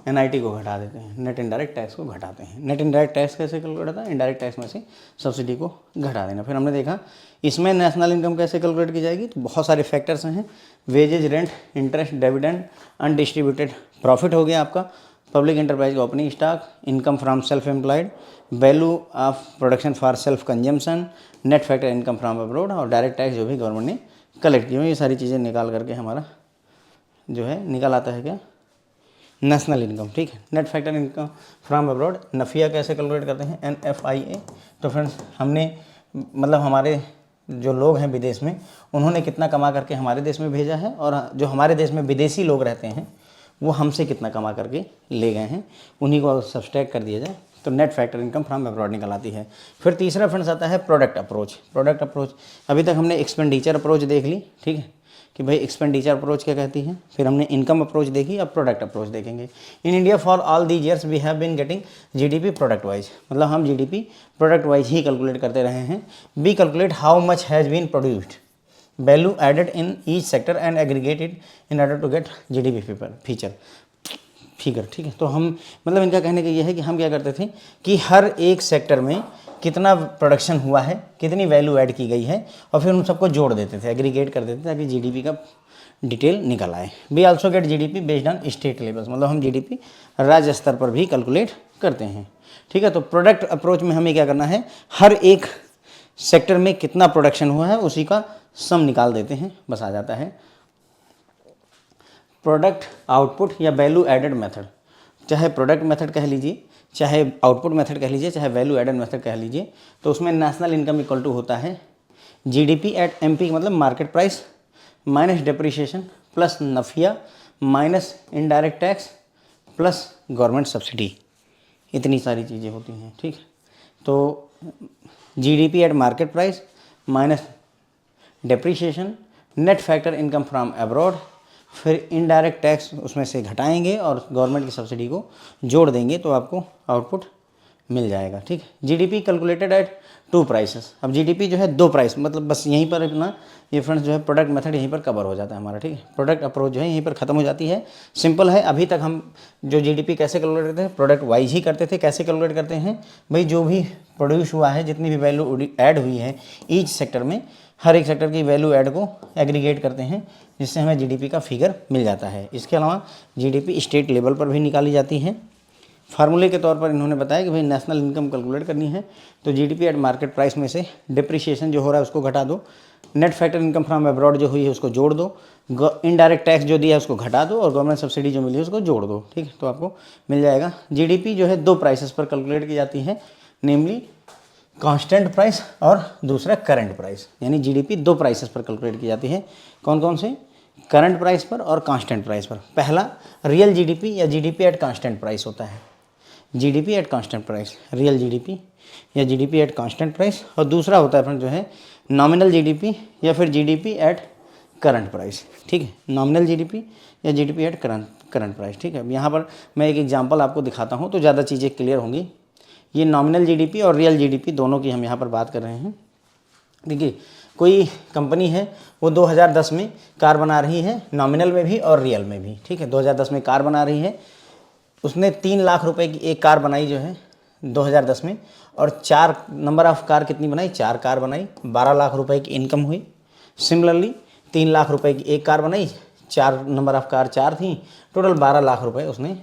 एनआईटी को घटा देते हैं, नेट इनडायरेक्ट टैक्स को घटाते हैं। नेट इनडायरेक्ट टैक्स कैसे कैलकुलेट होता है, इनडायरेक्ट टैक्स में से सब्सिडी को घटा देना। फिर हमने देखा इसमें नेशनल इनकम कैसे कैलकुलेट की जाएगी, तो बहुत सारे फैक्टर्स हैं, wages, rent, interest, dividend, undistributed profit हो गया आपका, पब्लिक एंटरप्राइज का opening stock, income from self employed, value of production for self consumption, net factor income from abroad और डायरेक्ट टैक्स जो भी गवर्नमेंट ने कलेक्ट किए। ये सारी चीज़ें निकाल करके हमारा जो है निकल आता है क्या, नेशनल इनकम, ठीक है। Net factor income from abroad, NFIA कैसे कैलकुलेट करते हैं, NFIA। तो फ्रेंड्स हमने मतलब हमारे जो लोग हैं विदेश में उन्होंने कितना कमा करके हमारे देश में भेजा है और जो हमारे देश में विदेशी लोग रहते हैं वो हमसे कितना कमा करके ले गए हैं, उन्हीं को सब्सट्रैक्ट कर दिया जाए तो net factor income from abroad निकल आती है। फिर तीसरा फ्रेंड्स आता है प्रोडक्ट अप्रोच। प्रोडक्ट अप्रोच अभी तक हमने एक्सपेंडिचर अप्रोच देख ली, ठीक है, कि भाई एक्सपेंडिचर अप्रोच क्या कहती है। फिर हमने इनकम अप्रोच देखी, अब प्रोडक्ट अप्रोच देखेंगे। In India for all these years we have been getting GDP product wise, मतलब हम जीडीपी प्रोडक्ट वाइज ही कैलकुलेट करते रहे हैं। We calculate how much has been produced, value added in each sector and aggregated in order to get GDP figure, ठीक है। तो हम मतलब इनका कहने का ये है कि हम क्या करते थे कि हर एक सेक्टर में कितना प्रोडक्शन हुआ है, कितनी वैल्यू ऐड की गई है और फिर उन सबको जोड़ देते थे, एग्रीगेट कर देते थे ताकि जीडीपी का डिटेल निकल आए। We also get GDP based on state levels, मतलब हम जीडीपी राज्य स्तर पर भी कैलकुलेट करते हैं, ठीक है। तो प्रोडक्ट अप्रोच में हमें क्या करना है, हर एक सेक्टर में कितना प्रोडक्शन हुआ है उसी का सम निकाल देते हैं, बस आ जाता है। प्रोडक्ट आउटपुट या वैल्यू एडेड मेथड, चाहे प्रोडक्ट मेथड कह लीजिए, चाहे आउटपुट मेथड कह लीजिए, चाहे वैल्यू एडेड मेथड कह लीजिए, तो उसमें नेशनल इनकम इक्वल टू होता है जीडीपी एट एमपी मतलब market price minus depreciation plus NFIA minus indirect tax plus government subsidy, इतनी सारी चीज़ें होती हैं, ठीक है। तो GDP at market price minus depreciation, net factor income from abroad, फिर इनडायरेक्ट टैक्स उसमें से घटाएंगे और गवर्नमेंट की सब्सिडी को जोड़ देंगे तो आपको आउटपुट मिल जाएगा, ठीक है। GDP calculated at 2 prices. अब जीडीपी जो है 2 प्राइस, मतलब बस यहीं पर अपना ये फ्रेंड्स जो है प्रोडक्ट मेथड यहीं पर कवर हो जाता है हमारा, ठीक है। प्रोडक्ट अप्रोच जो है यहीं पर खत्म हो जाती है, सिंपल है। अभी तक हम जो जीडीपी कैसे कैलकुलेट करते हैं, प्रोडक्ट वाइज ही करते थे। कैसे कैलकुलेट करते हैं भाई, जो भी प्रोड्यूस हुआ है, जितनी भी वैल्यू ऐड हुई है ईच सेक्टर में, हर एक सेक्टर की वैल्यू ऐड को एग्रीगेट करते हैं जिससे हमें जीडीपी का फिगर मिल जाता है। इसके अलावा जीडीपी स्टेट लेवल पर भी निकाली जाती है। फार्मूले के तौर पर इन्होंने बताया कि भाई नेशनल इनकम कैलकुलेट करनी है तो जीडीपी एट मार्केट प्राइस में से डिप्रिसिएशन जो हो रहा है उसको घटा दो, net factor income from abroad जो हुई है उसको जोड़ दो, इनडायरेक्ट टैक्स जो दिया है उसको घटा दो और गवर्नमेंट सब्सिडी जो मिली है उसको जोड़ दो, ठीक है। तो आपको मिल जाएगा। जीडीपी जो है 2 प्राइसेस पर कैलकुलेट की जाती है, नेमली कांस्टेंट प्राइस और दूसरा करंट प्राइस, यानी जीडीपी 2 प्राइसेस पर कैलकुलेट की जाती है। कौन कौन से, करंट प्राइस पर और कांस्टेंट प्राइस पर। पहला रियल जीडीपी या जीडीपी एट कांस्टेंट प्राइस होता है, GDP at constant price, real GDP या जीडीपी एट कांस्टेंट प्राइस। और दूसरा होता है फ्रेंड जो है नॉमिनल जीडीपी या फिर जीडीपी एट करंट प्राइस, ठीक है, नॉमिनल जीडीपी या जीडीपी एट करंट प्राइस, ठीक है। अब यहाँ पर मैं एक एग्जांपल आपको दिखाता हूँ तो ज़्यादा चीज़ें क्लियर होंगी। ये नॉमिनल जीडीपी और रियल जीडीपी दोनों की हम यहाँ पर बात कर रहे हैं। देखिए कोई कंपनी है वो 2010 में कार बना रही है, नॉमिनल में भी और रियल में भी, ठीक है। 2010 में कार बना रही है, उसने 3 लाख रुपए की एक कार बनाई जो है 2010 में, और 4 नंबर ऑफ कार कितनी बनाई, 4 कार बनाई, 12 लाख रुपए की इनकम हुई। सिमिलरली 3 लाख रुपए की एक कार बनाई, 4 नंबर ऑफ कार 4 थी, टोटल 12 लाख रुपए उसने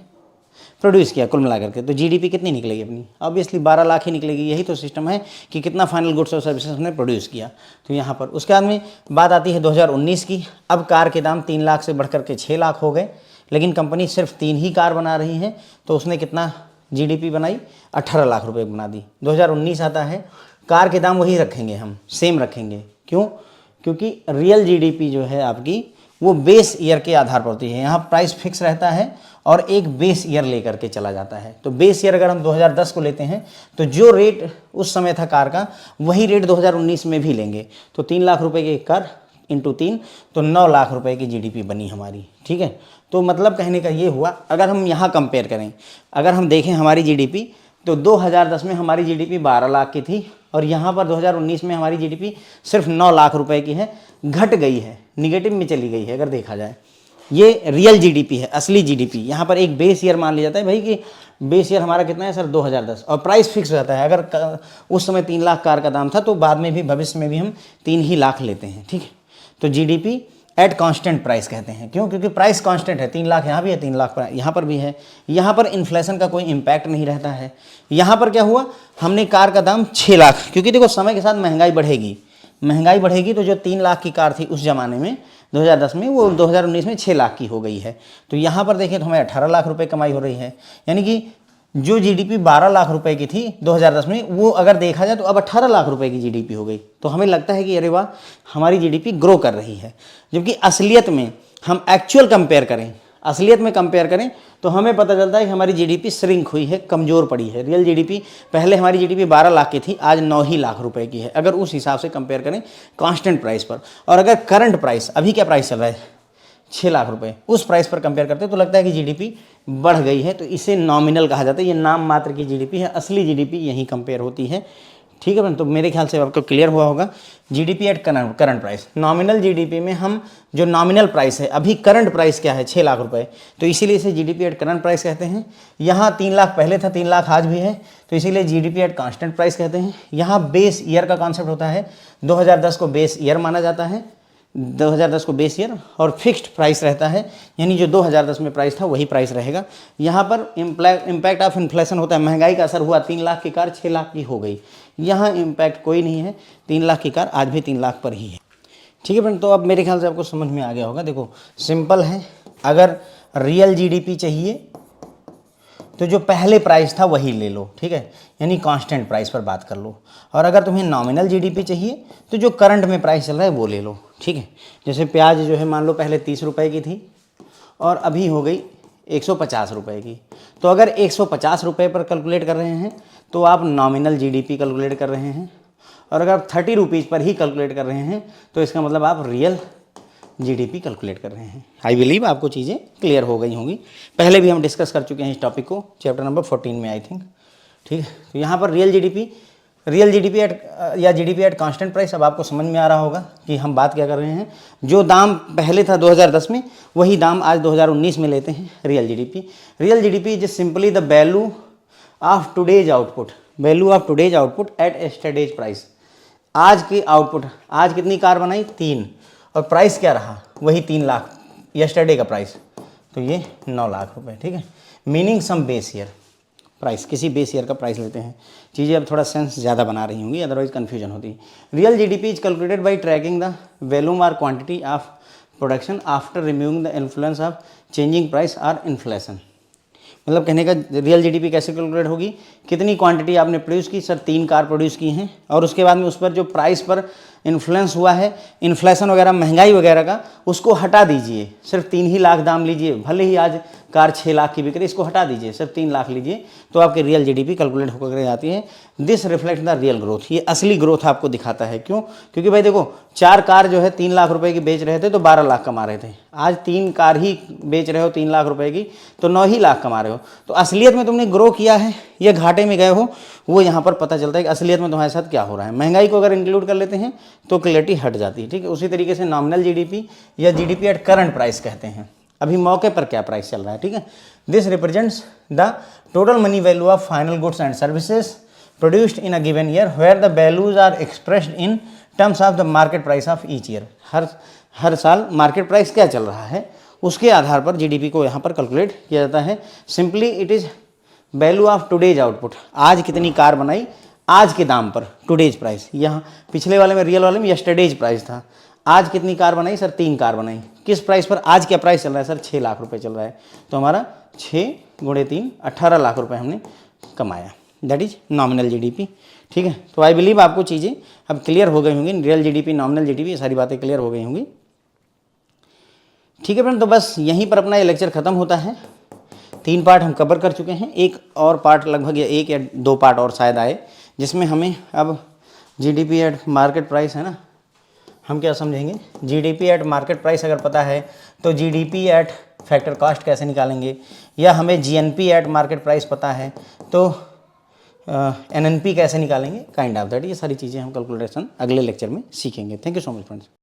प्रोड्यूस किया कुल मिला करके। तो जीडीपी कितनी निकलेगी अपनी, ऑब्वियसली 12 लाख ही निकलेगी। यही तो सिस्टम है कि कितना फाइनल गुड्स और सर्विसेज उसने प्रोड्यूस किया। तो यहाँ पर उसके बाद में बात आती है 2019 की। अब कार के दाम 3 लाख से बढ़ करके 6 लाख हो गए, लेकिन कंपनी सिर्फ 3 ही कार बना रही है, तो उसने कितना जीडीपी बनाई, 18 लाख रुपए बना दी। 2019 आता है, कार के दाम वही रखेंगे, हम सेम रखेंगे। क्यों? क्योंकि रियल जीडीपी जो है आपकी वो बेस ईयर के आधार पर होती है। यहाँ प्राइस फिक्स रहता है और एक बेस ईयर लेकर के चला जाता है। तो बेस ईयर अगर हम 2010 को लेते हैं तो जो रेट उस समय था कार का, वही रेट 2019 में भी लेंगे। तो 3 लाख रुपए की एक कार इंटू 3, तो 9 लाख रुपए की जीडीपी बनी हमारी, ठीक है। तो मतलब कहने का ये हुआ, अगर हम यहाँ कंपेयर करें, अगर हम देखें हमारी जीडीपी, तो 2010 में हमारी जीडीपी 12 लाख की थी और यहाँ पर 2019 में हमारी जीडीपी सिर्फ 9 लाख रुपए की है, घट गई है, निगेटिव में चली गई है अगर देखा जाए। ये रियल जीडीपी है, असली जीडीपी। यहाँ पर एक बेस ईयर मान लिया जाता है भाई कि बेस ईयर हमारा कितना है सर, 2010, और प्राइस फिक्स रहता है। अगर उस समय 3 लाख कार का दाम था तो बाद में भी, भविष्य में भी हम 3 ही लाख लेते हैं, ठीक है। तो जीडीपी एट कांस्टेंट प्राइस कहते हैं। क्यों? क्योंकि प्राइस कांस्टेंट है, 3 लाख यहाँ भी है, 3 लाख यहाँ पर भी है। यहाँ पर इन्फ्लेशन का कोई इम्पैक्ट नहीं रहता है। यहाँ पर क्या हुआ, हमने कार का दाम 6 लाख, क्योंकि देखो समय के साथ महंगाई बढ़ेगी, तो जो 3 लाख की कार थी उस जमाने में 2010 में, वो 2019 में 6 लाख की हो गई है। तो यहाँ पर देखें तो हमें 18 लाख रुपए कमाई हो रही है। यानी कि जो जीडीपी 12 लाख रुपए की थी 2010 में, वो अगर देखा जाए तो अब 18 लाख रुपए की जीडीपी हो गई। तो हमें लगता है कि अरे वाह, हमारी जीडीपी ग्रो कर रही है। जबकि असलियत में हम एक्चुअल कंपेयर करें तो हमें पता चलता है कि हमारी जीडीपी श्रिंक हुई है, कमज़ोर पड़ी है। रियल जीडीपी, पहले हमारी जीडीपी 12 लाख की थी, आज 9 ही लाख रुपए की है, अगर उस हिसाब से कंपेयर करें कांस्टेंट प्राइस पर। और अगर करंट प्राइस, अभी क्या प्राइस चल रहा है, 6 लाख रुपए, उस प्राइस पर कंपेयर करते हैं तो लगता है कि जीडीपी बढ़ गई है। तो इसे नॉमिनल कहा जाता है, ये नाम मात्र की जीडीपी है, असली जीडीपी यहीं कंपेयर होती है, ठीक है। तो मेरे ख्याल से आपको क्लियर हुआ होगा। GDP at current price, nominal GDP में हम जो नॉमिनल प्राइस है, अभी करंट प्राइस क्या है, 6 लाख रुपए, तो इसीलिए इसे जीडीपी एट करंट प्राइस कहते हैं। यहाँ 3 लाख पहले था, 3 लाख आज भी है, तो इसीलिए जीडीपी एट कांस्टेंट प्राइस कहते हैं। यहाँ बेस ईयर का कॉन्सेप्ट होता है, 2010 को बेस ईयर माना जाता है, 2010 को बेस ईयर, और फिक्स्ड प्राइस रहता है, यानी जो 2010 में प्राइस था वही प्राइस रहेगा। यहाँ पर इम्पैक्ट ऑफ इन्फ्लेशन होता है, महंगाई का असर हुआ, 3 लाख की कार 6 लाख की हो गई। यहाँ इम्पैक्ट कोई नहीं है, 3 लाख की कार आज भी 3 लाख पर ही है, ठीक है फ्रेंड। तो अब मेरे ख्याल से आपको समझ में आ गया होगा। देखो सिंपल है, अगर रियल जीडीपी चाहिए तो जो पहले प्राइस था वही ले लो, ठीक है, यानी कांस्टेंट प्राइस पर बात कर लो। और अगर तुम्हें नॉमिनल जीडीपी चाहिए तो जो करंट में प्राइस चल रहा है वो ले लो, ठीक है। जैसे प्याज जो है मान लो पहले 30 रुपए की थी और अभी हो गई 150 रुपए की। तो अगर 150 रुपए पर कैलकुलेट कर रहे हैं तो आप नॉमिनल जीडीपी कैलकुलेट कर रहे हैं, और अगर 30 रुपीज़ पर ही कैलकुलेट कर रहे हैं तो इसका मतलब आप रियल जीडीपी कैलकुलेट कर रहे हैं। आई बिलीव आपको चीज़ें क्लियर हो गई होंगी। पहले भी हम डिस्कस कर चुके हैं इस टॉपिक को, चैप्टर नंबर 14 में आई थिंक, ठीक है। तो यहाँ पर रियल जीडीपी एट या जीडीपी एट कांस्टेंट प्राइस, अब आपको समझ में आ रहा होगा कि हम बात क्या कर रहे हैं। जो दाम पहले था 2010 में, वही दाम आज 2019 में लेते हैं real GDP is simply the value of today's output at yesterday's price. आज की आउटपुट, आज कितनी कार बनाई, 3, और प्राइस क्या रहा, वही 3 लाख यस्टरडे का प्राइस, तो ये 9 लाख रुपए, ठीक है। Meaning some base year price, किसी बेस ईयर का प्राइस लेते हैं। चीज़ें अब थोड़ा सेंस ज़्यादा बना रही होंगी, अदरवाइज कन्फ्यूजन होती। Real GDP is calculated by tracking the volume और quantity of production after removing the influence of changing price और इन्फ्लेशन। मतलब कहने का रियल जीडीपी कैसे कैलकुलेट होगी, कितनी क्वांटिटी आपने प्रोड्यूस की, सर 3 कार प्रोड्यूस की हैं, और उसके बाद में उस पर जो प्राइस पर इन्फ्लुएंस हुआ है, इन्फ्लेशन वगैरह, महंगाई वगैरह का, उसको हटा दीजिए, सिर्फ 3 ही लाख दाम लीजिए, भले ही आज कार 6 लाख की बिक रही, इसको हटा दीजिए, सिर्फ 3 लाख लीजिए, तो आपकी रियल जीडीपी कैलकुलेट होकर जाती है। This reflect the real growth, ये असली ग्रोथ आपको दिखाता है। क्यों? क्योंकि भाई देखो 4 कार जो है 3 लाख रुपए की बेच रहे थे तो 12 लाख कमा रहे थे, आज 3 कार ही बेच रहे हो 3 लाख रुपए की तो 9 ही लाख कमा रहे हो। तो असलियत में तुमने ग्रो किया है या घाटे में गए हो, वो यहाँ पर पता चलता है कि असलियत में तुम्हारे साथ क्या हो रहा है। महंगाई को अगर इंक्लूड कर लेते हैं तो क्लैरिटी हट जाती है, ठीक है। उसी तरीके से नॉमिनल जीडीपी या जीडीपी एट करंट प्राइस कहते हैं, अभी मौके पर क्या प्राइस चल रहा है, ठीक है। This represents the total money value of final goods and services produced in a given year where the values are expressed in terms of the market price of each year. हर साल market price क्या चल रहा है उसके आधार पर GDP को यहाँ पर कैलकुलेट किया जाता है। Simply it is value of today's output, आज कितनी कार बनाई आज के दाम पर, टुडेज प्राइस। यहाँ पिछले वाले में, रियल वाले में यस्टरडेज प्राइस था। आज कितनी कार बनाई सर? 3 कार बनाई। किस प्राइस पर? आज क्या प्राइस चल रहा है सर? 6 लाख रुपए चल रहा है, तो हमारा 6 × 3 18 लाख रुपए हमने कमाया, दैट इज नॉमिनल जीडीपी, ठीक है। तो आई बिलीव आपको चीज़ें अब क्लियर हो गई होंगी, रियल जीडीपी, नॉमिनल जीडीपी, ये सारी बातें क्लियर हो गई होंगी, ठीक है फ्रेंड। तो बस यहीं पर अपना ये लेक्चर ख़त्म होता है। 3 पार्ट हम कवर कर चुके हैं, एक और पार्ट लगभग, या 1 या 2 पार्ट और शायद आए, जिसमें हमें अब जीडीपी एट मार्केट प्राइस है ना, हम क्या समझेंगे, जीडीपी एट मार्केट प्राइस अगर पता है तो जीडीपी एट फैक्टर कॉस्ट कैसे निकालेंगे, या हमें जीएनपी एट मार्केट प्राइस पता है तो एनएनपी कैसे निकालेंगे, काइंड ऑफ दैट। ये सारी चीज़ें हम कैलकुलेशन अगले लेक्चर में सीखेंगे। Thank you so much friends.